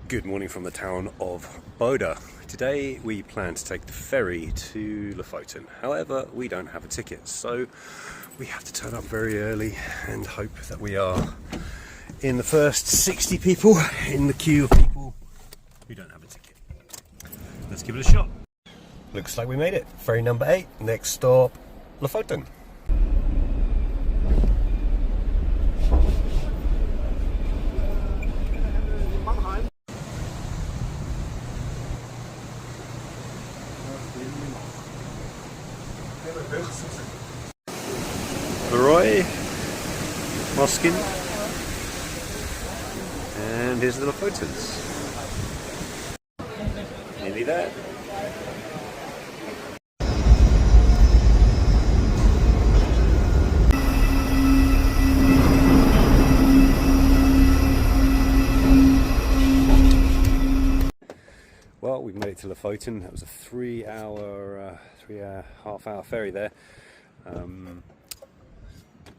Good morning from the town of Bodo. Today we plan to take the ferry to Lofoten. However, we don't have a ticket, so we have to turn up very early and hope that we are in the first 60 people in the queue of people who don't have a ticket. Let's give it a shot. Looks like we made it. Ferry number 8, next stop, Lofoten. Roy, Moskin, and here's the Lofotens. Nearly there. Well, we've made it to Lofoten. That was a half-hour ferry there.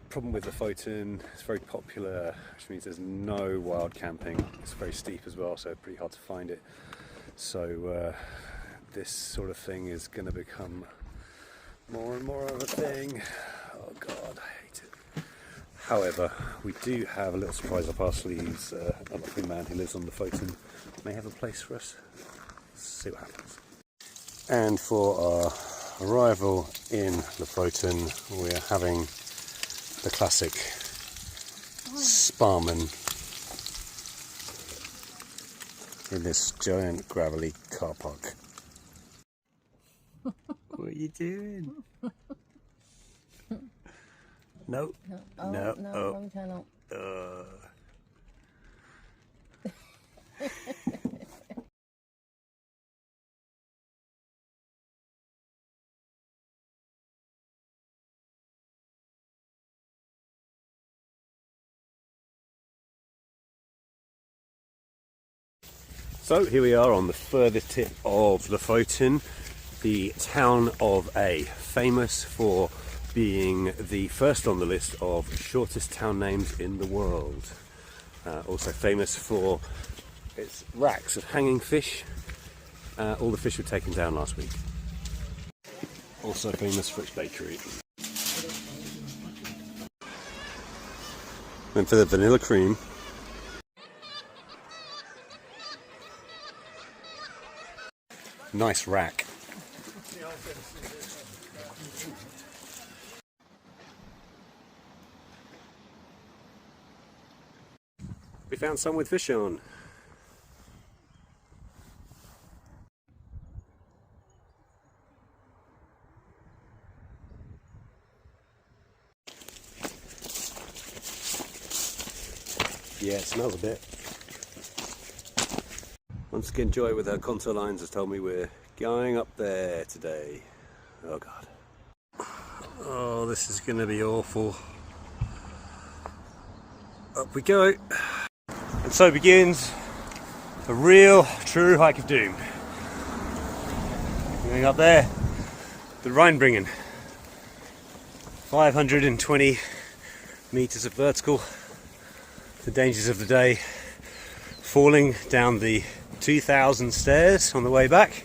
Problem with Lofoten, it's very popular, which means there's no wild camping. It's very steep as well, so pretty hard to find it. So this sort of thing is going to become more and more of a thing. Oh God, I hate it. However, we do have a little surprise up our sleeves. A lovely man who lives on Lofoten may have a place for us. Let's see what happens. And for our arrival in Lofoten, we are having the classic sparman in this giant gravelly car park. What are you doing? No. Oh, No. no, Oh. wrong channel. So here we are on the furthest tip of Lofoten, the town of A, famous for being the first on the list of shortest town names in the world. Also famous for its racks of hanging fish. All the fish were taken down last week. Also famous for its bakery. And for the vanilla cream, nice rack. We found some with fish on. Yeah, it smells a bit. Once again, Joy with her contour lines has told me we're going up there today. Oh God. Oh, this is going to be awful. Up we go. And so begins a real, true hike of doom. Going up there, the Rheinbringen. 520 meters of vertical. The dangers of the day: falling down the 2,000 stairs on the way back,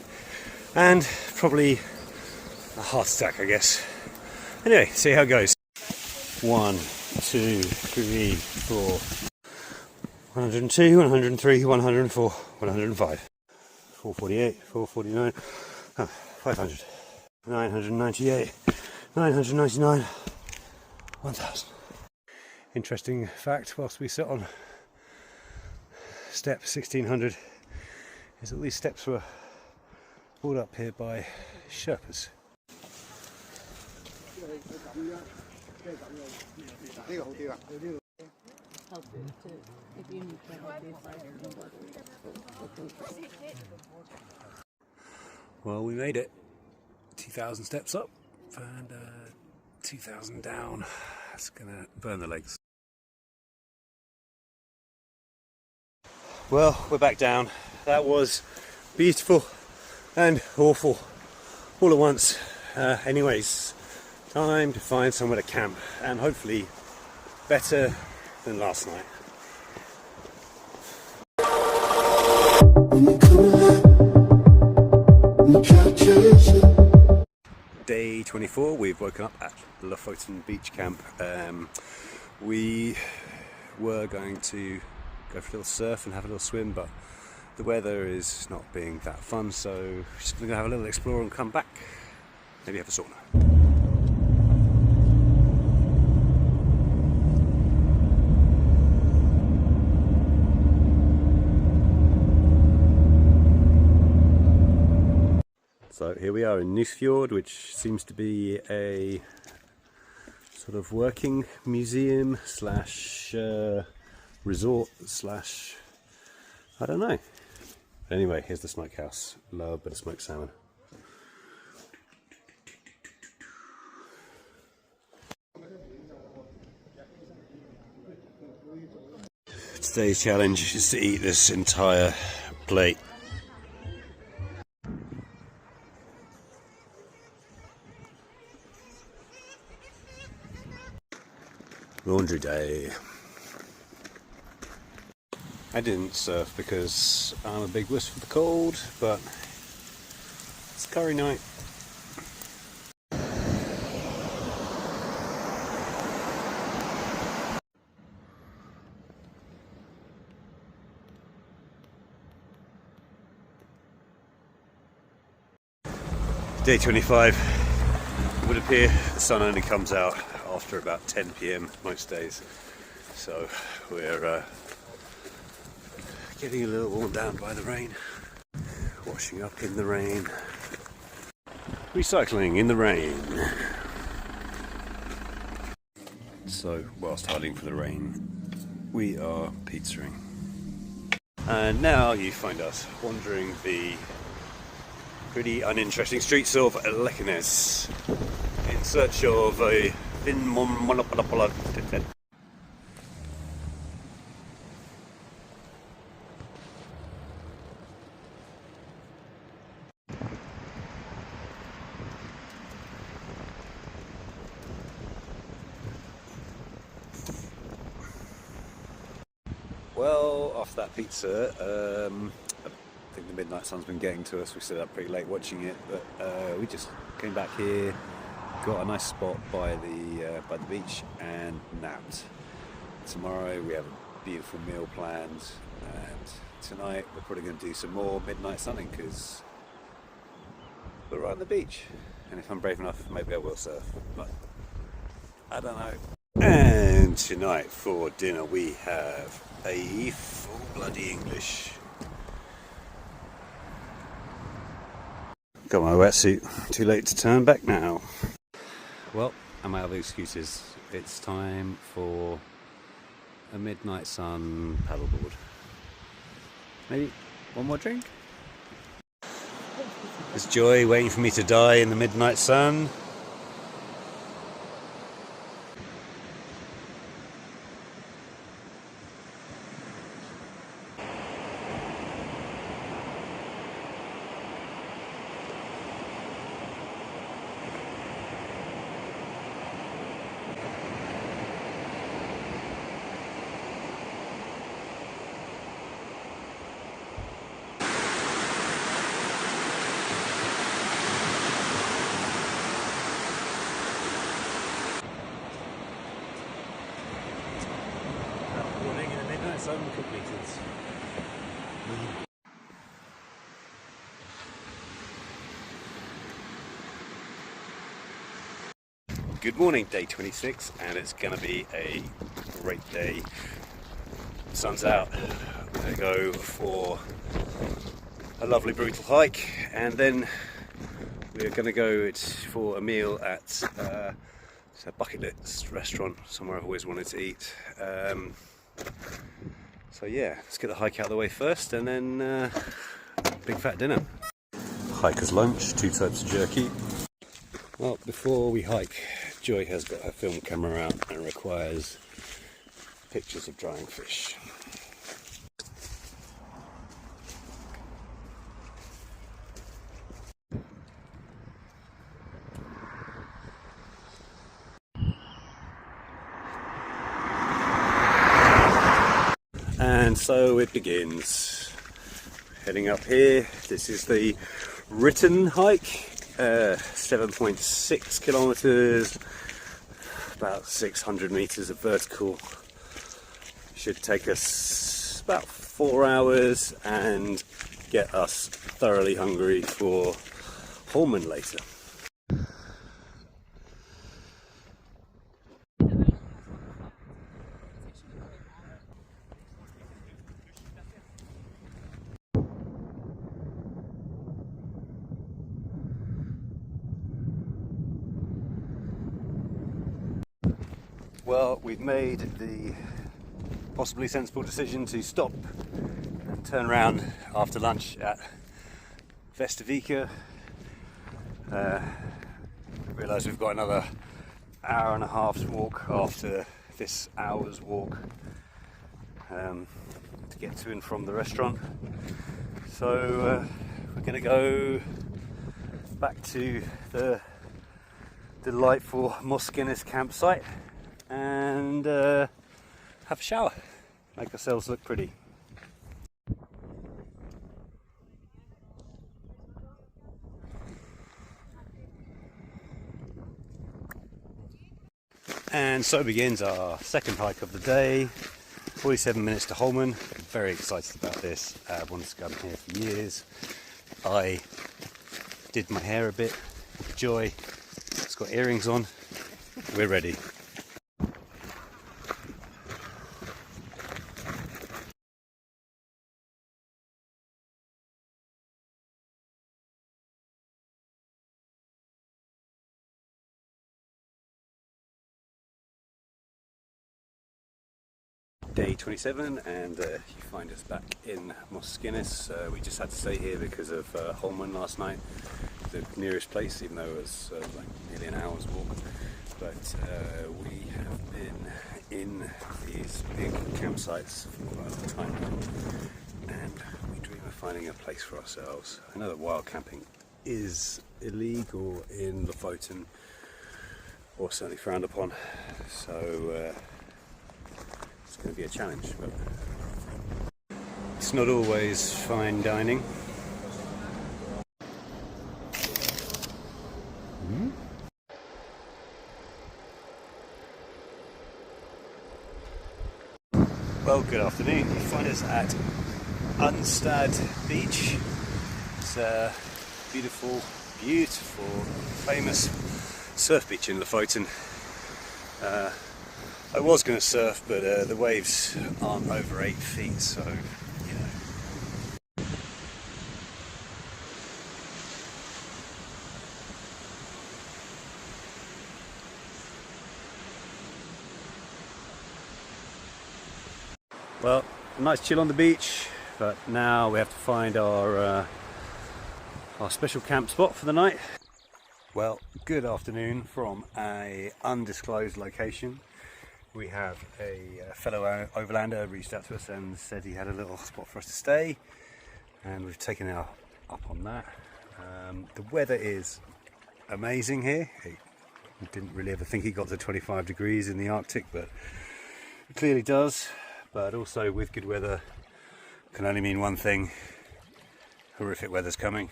and probably a heart attack, I guess. Anyway, see how it goes. 1, 2, 3, 4. 102, 103, 104, 105. 448, 449, 500. 998, 999, 1,000. Interesting fact, whilst we sit on step 1600, is that these steps were pulled up here by Sherpas. Well, we made it. 2,000 steps up and 2,000 down. That's gonna burn the legs. Well, we're back down. That was beautiful and awful all at once. Anyways, time to find somewhere to camp, and hopefully better than last night. Day 24, we've woken up at Lofoten Beach Camp. We were going to go for a little surf and have a little swim, but the weather is not being that fun, so we're just going to have a little explore and come back. Maybe have a sauna. So here we are in Nysfjord, which seems to be a sort of working museum slash resort slash, I don't know. Anyway, here's the smokehouse. Love a bit of smoked salmon. Today's challenge is to eat this entire plate. Laundry day. I didn't surf because I'm a big wuss for the cold, but it's curry night. Day 25. It would appear the sun only comes out after about 10 PM most days, so we're getting a little worn down by the rain, washing up in the rain, recycling in the rain. So whilst hiding for the rain, we are pizzaing, and now you find us wandering the pretty uninteresting streets of Lekenes in search of a Well, after that pizza, I think the midnight sun's been getting to us. We stayed up pretty late watching it, but we just came back here, got a nice spot by the beach and napped. Tomorrow we have a beautiful meal planned, and tonight we're probably going to do some more midnight sunning because we're right on the beach. And if I'm brave enough, maybe I will surf, but I don't know. And tonight for dinner we have a full bloody English. Got my wetsuit, too late to turn back now. Well, I'm out of excuses. It's time for a midnight sun paddleboard. Maybe one more drink? Is Joy waiting for me to die in the midnight sun? Completed. Good morning, day 26, and it's going to be a great day. Sun's out. We're going to go for a lovely brutal hike, and then we're going to go for a meal at it's a bucket list restaurant, somewhere I've always wanted to eat. So yeah, let's get the hike out of the way first, and then big fat dinner. Hiker's lunch, 2 types of jerky. Well, before we hike, Joy has got her film camera out and requires pictures of drying fish. And so it begins. heading up here. This is the written hike, 7.6 kilometers, about 600 meters of vertical. Should take us about 4 hours and get us thoroughly hungry for Holman later. Well, we've made the possibly sensible decision to stop and turn around after lunch at Vestavika. Realise we've got another hour and a half's walk after this hour's walk to get to and from the restaurant. So we're going to go back to the delightful Moss campsite and have a shower, make ourselves look pretty. And so begins our second hike of the day, 47 minutes to Holman. I'm very excited about this. I've wanted to come here for years. I did my hair a bit. Joy has got earrings on. We're ready. Day 27, and you find us back in Moss. We just had to stay here because of Holman last night, the nearest place, even though it was like nearly an hour's walk. But we have been in these big campsites for quite a long time now, and we dream of finding a place for ourselves. I know that wild camping is illegal in Lofoten, or certainly frowned upon, so it's going to be a challenge, but it's not always fine dining. Well, good afternoon. You find us at Unstad Beach. It's a beautiful, famous surf beach in Lofoten. I was going to surf, but the waves aren't over 8 feet, so you know. Well, a nice chill on the beach, but now we have to find our special camp spot for the night. Well, good afternoon from a undisclosed location. We have a fellow overlander reached out to us and said he had a little spot for us to stay, and we've taken our up on that. The weather is amazing here. We didn't really ever think it got to 25 degrees in the Arctic, but it clearly does. But also with good weather can only mean one thing: horrific weather's coming.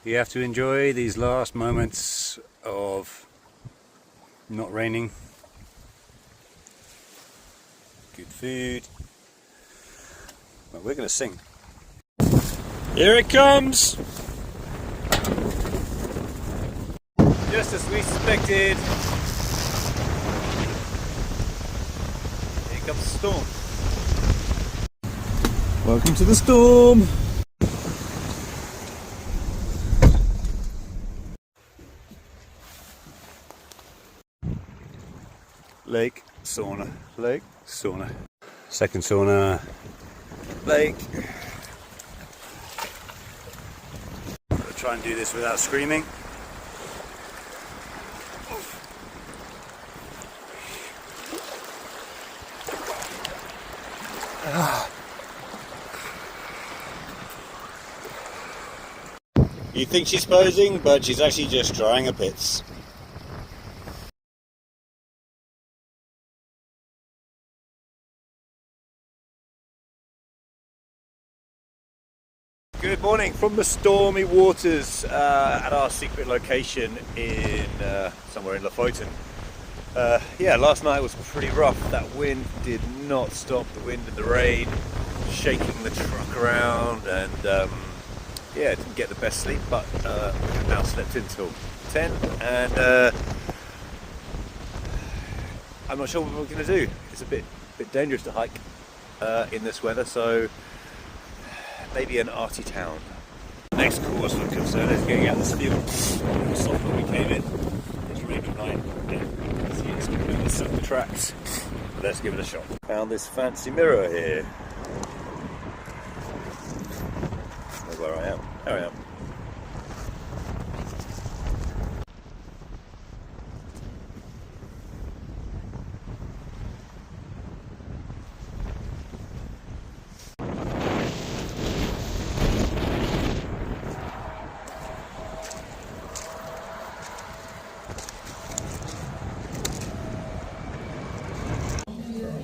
You have to enjoy these last moments of not raining. Good food. Well, we're going to sing. Here it comes! Just as we suspected. Here comes the storm. Welcome to the storm! Lake, sauna, lake, sauna. Second sauna, lake. I'll try and do this without screaming. You think she's posing, but she's actually just drying her pits. Good morning from the stormy waters at our secret location in somewhere in Lofoten. Yeah, last night was pretty rough. That wind did not stop. The wind and the rain shaking the truck around, and yeah, didn't get the best sleep, but now slept until 10, and I'm not sure what we're going to do. It's a bit dangerous to hike in this weather, so maybe an arty town. Next course we're concerned is getting out this field. It was soft when we came in. It's raining tonight. See, it's completely soaked the tracks. Let's give it a shot. Found this fancy mirror here. That's where I am. There I am.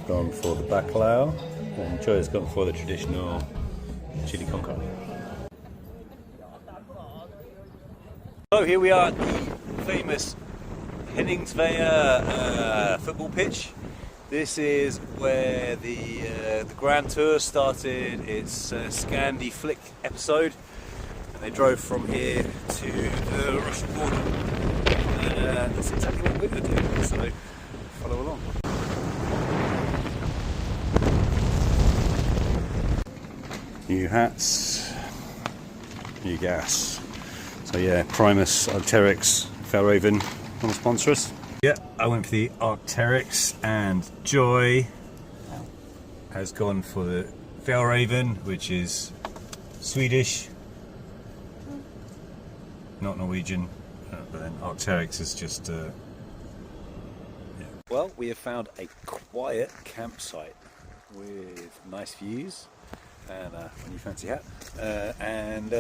Gone for the bacalao, and Joy's gone for the traditional chili con carne. So here we are at the famous Henningsvær football pitch. This is where the Grand Tour started its Scandi Flick episode, and they drove from here to the Russian border. And that's exactly what we're going to do, so follow along. New hats, new gas. So yeah, Primus, Arc'teryx, Fjällräven want to sponsor us. Yeah, I went for the Arc'teryx, and Joy has gone for the Fjällräven, which is Swedish, not Norwegian, but then Arc'teryx is just yeah. Well, we have found a quiet campsite with nice views and a new fancy hat, and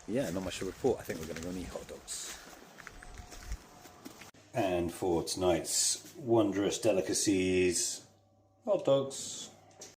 yeah, not much to report. I think we're going to go and eat hot dogs. And for tonight's wondrous delicacies, hot dogs.